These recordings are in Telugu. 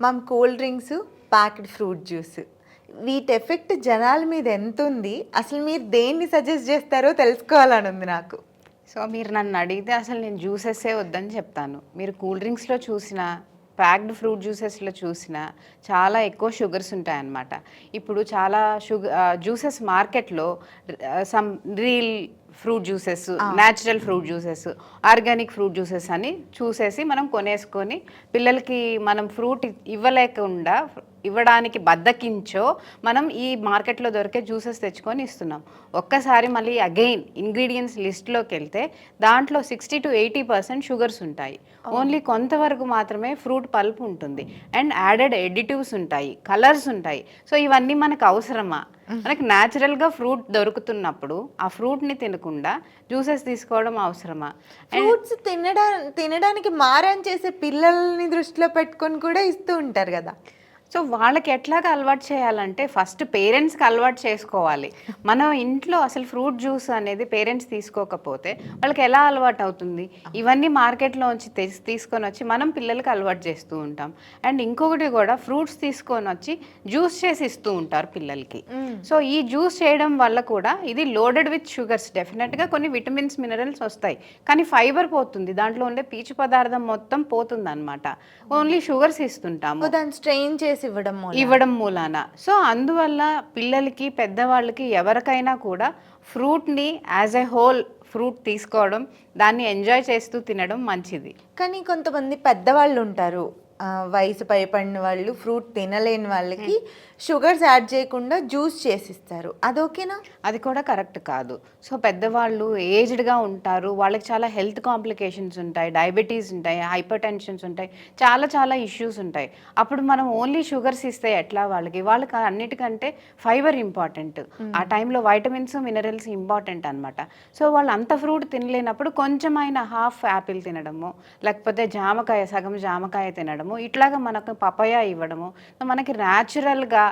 మనం cool drinks, packed fruit juice వీటి ఎఫెక్ట్ జనాల మీద ఎంత ఉంది? అసలు మీరు దేన్ని సజెస్ట్ చేస్తారో తెలుసుకోవాలని ఉంది నాకు. సో మీరు నన్ను అడిగితే అసలు నేను జ్యూసెస్సే వద్దని చెప్తాను. మీరు కూల్ డ్రింక్స్లో చూసినా, ప్యాక్డ్ ఫ్రూట్ జ్యూసెస్లో చూసినా చాలా ఎక్కువ షుగర్స్ ఉంటాయన్నమాట. ఇప్పుడు చాలా జ్యూసెస్ మార్కెట్లో some reel fruit juices, natural fruit juices, organic fruit juices అని చూసేసి మనం కొనేసుకొని పిల్లలకి మనం ఫ్రూట్ ఇవ్వలేకుండా ఇవ్వడానికి బద్దకించో మనం ఈ మార్కెట్లో దొరికే జ్యూసెస్ తెచ్చుకొని ఇస్తున్నాం. ఒక్కసారి మళ్ళీ అగైన్ ఇంగ్రీడియంట్స్ లిస్ట్లోకి వెళ్తే దాంట్లో 60 to 80% షుగర్స్ ఉంటాయి. ఓన్లీ కొంతవరకు మాత్రమే ఫ్రూట్ పల్ప్ ఉంటుంది అండ్ యాడెడ్ ఎడిటివ్స్ ఉంటాయి, కలర్స్ ఉంటాయి. సో ఇవన్నీ మనకు అవసరమా? మనకి న్యాచురల్గా ఫ్రూట్ దొరుకుతున్నప్పుడు ఆ ఫ్రూట్ని తినకుండా జ్యూసెస్ తీసుకోవడం అవసరమా? ఫ్రూట్స్ తినడానికి మారం చేసే పిల్లల్ని దృష్టిలో పెట్టుకొని కూడా ఇస్తూ ఉంటారు కదా. సో వాళ్ళకి ఎట్లాగా అలవాటు చేయాలంటే ఫస్ట్ పేరెంట్స్కి అలవాటు చేసుకోవాలి. మనం ఇంట్లో అసలు ఫ్రూట్ జ్యూస్ అనేది పేరెంట్స్ తీసుకోకపోతే వాళ్ళకి ఎలా అలవాటు అవుతుంది? ఇవన్నీ మార్కెట్లోంచి తీసుకొని వచ్చి మనం పిల్లలకి అలవాటు చేస్తూ ఉంటాం. అండ్ ఇంకొకటి కూడా ఫ్రూట్స్ తీసుకొని వచ్చి జ్యూస్ చేసి ఇస్తూ ఉంటారు పిల్లలకి. సో ఈ జ్యూస్ చేయడం వల్ల కూడా ఇది లోడెడ్ విత్ షుగర్స్. డెఫినెట్గా కొన్ని విటమిన్స్, మినరల్స్ వస్తాయి, కానీ ఫైబర్ పోతుంది, దాంట్లో ఉండే పీచు పదార్థం మొత్తం పోతుంది అనమాట. ఓన్లీ షుగర్స్ ఇస్తుంటాము, దాన్ని స్ట్రెయిన్ చేసి ఇవ్వడం మూలాన. సో అందువల్ల పిల్లలకి, పెద్దవాళ్ళకి ఎవరికైనా కూడా ఫ్రూట్ని యాజ్ ఎ హోల్ ఫ్రూట్ తీసుకోవడం, దాన్ని ఎంజాయ్ చేస్తూ తినడం మంచిది. కానీ కొంతమంది పెద్దవాళ్ళు ఉంటారు, వయసు పైపడిన వాళ్ళు, ఫ్రూట్ తినలేని వాళ్ళకి షుగర్స్ యాడ్ చేయకుండా జ్యూస్ చేసిస్తారు. అదొకేనా? అది కూడా కరెక్ట్ కాదు. సో పెద్దవాళ్ళు ఏజ్డ్గా ఉంటారు, వాళ్ళకి చాలా హెల్త్ కాంప్లికేషన్స్ ఉంటాయి, డయాబెటీస్ ఉంటాయి, హైపర్ టెన్షన్స్ ఉంటాయి, చాలా ఇష్యూస్ ఉంటాయి. అప్పుడు మనం ఓన్లీ షుగర్స్ ఇస్తే ఎట్లా? వాళ్ళకి అన్నిటికంటే ఫైబర్ ఇంపార్టెంట్. ఆ టైంలో వైటమిన్స్, మినరల్స్ ఇంపార్టెంట్ అనమాట. సో వాళ్ళు అంత ఫ్రూట్ తినలేనప్పుడు కొంచెమైనా హాఫ్ యాపిల్ తినడము, లేకపోతే జామకాయ, సగం జామకాయ తినడము, ఇట్లాగా మనకు పపాయ ఇవ్వడము, మనకి న్యాచురల్గా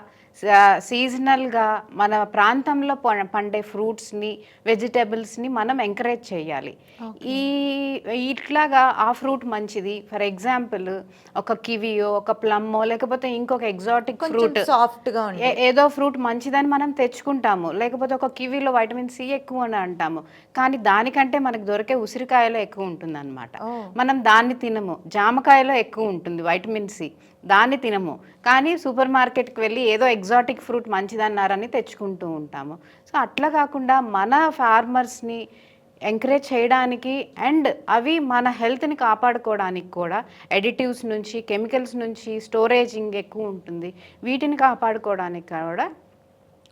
సీజనల్గా మన ప్రాంతంలో పండే ఫ్రూట్స్ని, వెజిటేబుల్స్ని మనం ఎంకరేజ్ చేయాలి. ఇట్లాగా ఆ ఫ్రూట్ మంచిది, ఫర్ ఎగ్జాంపుల్ ఒక కివియో, ఒక ప్లమ్మో, లేకపోతే ఇంకొక ఎగ్జాటిక్ ఫ్రూట్, సాఫ్ట్గా ఏదో ఫ్రూట్ మంచిదని మనం తెచ్చుకుంటాము. లేకపోతే ఒక కివీలో వైటమిన్ సి ఎక్కువ అని అంటాము, కానీ దానికంటే మనకు దొరికే ఉసిరికాయలో ఎక్కువ ఉంటుంది అనమాట. మనం దాన్ని తినము. జామకాయలో ఎక్కువ ఉంటుంది వైటమిన్ సి, దాన్ని తినము. కానీ సూపర్ మార్కెట్కి వెళ్ళి ఏదో ఎగ్జాటిక్ ఫ్రూట్ మంచిదన్నారని తెచ్చుకుంటూ ఉంటాము. సో అట్లా కాకుండా మన ఫార్మర్స్ని ఎంకరేజ్ చేయడానికి అండ్ అవి మన హెల్త్ని కాపాడుకోవడానికి కూడా ఎడిటివ్స్ నుంచి, కెమికల్స్ నుంచి స్టోరేజింగ్ ఎక్కువ ఉంటుంది. వీటిని కాపాడుకోవడానికి కూడా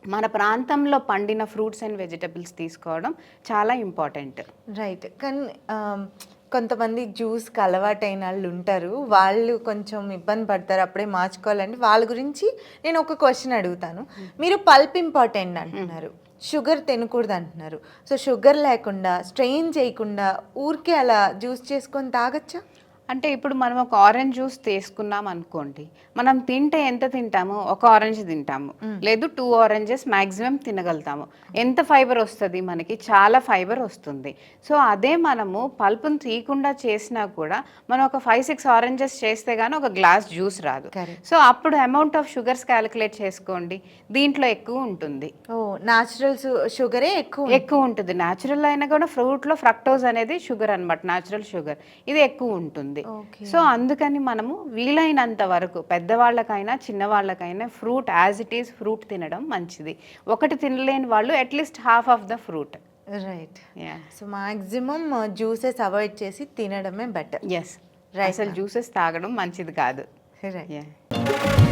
మన ప్రాంతంలో పండిన ఫ్రూట్స్ అండ్ వెజిటబుల్స్ తీసుకోవడం చాలా ఇంపార్టెంట్. రైట్. కానీ కొంతమంది జ్యూస్కి అలవాటైన వాళ్ళు ఉంటారు, వాళ్ళు కొంచెం ఇబ్బంది పడతారు అప్పుడే మార్చుకోవాలంటే. వాళ్ళ గురించి నేను ఒక క్వశ్చన్ అడుగుతాను. మీరు పల్ప్ ఇంపార్టెంట్ అంటున్నారు, షుగర్ తినకూడదు అంటున్నారు. సో షుగర్ లేకుండా, స్ట్రెయిన్ చేయకుండా ఊరికే అలా జ్యూస్ చేసుకొని తాగొచ్చా? అంటే ఇప్పుడు మనం ఒక ఆరెంజ్ జ్యూస్ తీసుకున్నాం అనుకోండి, మనం తింటే ఎంత తింటాము? ఒక ఆరెంజ్ తింటాము, లేదు 2 ఆరెంజెస్ మ్యాక్సిమం తినగలుగుతాము. ఎంత ఫైబర్ వస్తుంది మనకి? చాలా ఫైబర్ వస్తుంది. సో అదే మనము పల్పును తీయకుండా చేసినా కూడా మనం ఒక 5-6 ఆరెంజెస్ చేస్తే కానీ ఒక గ్లాస్ జ్యూస్ రాదు. సో అప్పుడు అమౌంట్ ఆఫ్ షుగర్స్ క్యాలిక్యులేట్ చేసుకోండి, దీంట్లో ఎక్కువ ఉంటుంది. న్యాచురల్ షుగరే ఎక్కువ ఉంటుంది. న్యాచురల్ అయినా కూడా ఫ్రూట్లో ఫ్రక్టోజ్ అనేది షుగర్ అనమాట, న్యాచురల్ షుగర్, ఇది ఎక్కువ ఉంటుంది. సో అందుకని మనము వీలైనంత వరకు పెద్దవాళ్ళకైనా చిన్నవాళ్ళకైనా fruit as it is fruit తినడం మంచిది. ఒకటి తినలేని వాళ్ళు at least half of the fruit. Right. So maximum juices avoid చేసి తినడమే బెటర్. ఎస్, అసలు జ్యూసెస్ తాగడం మంచిది కాదు. రైట్.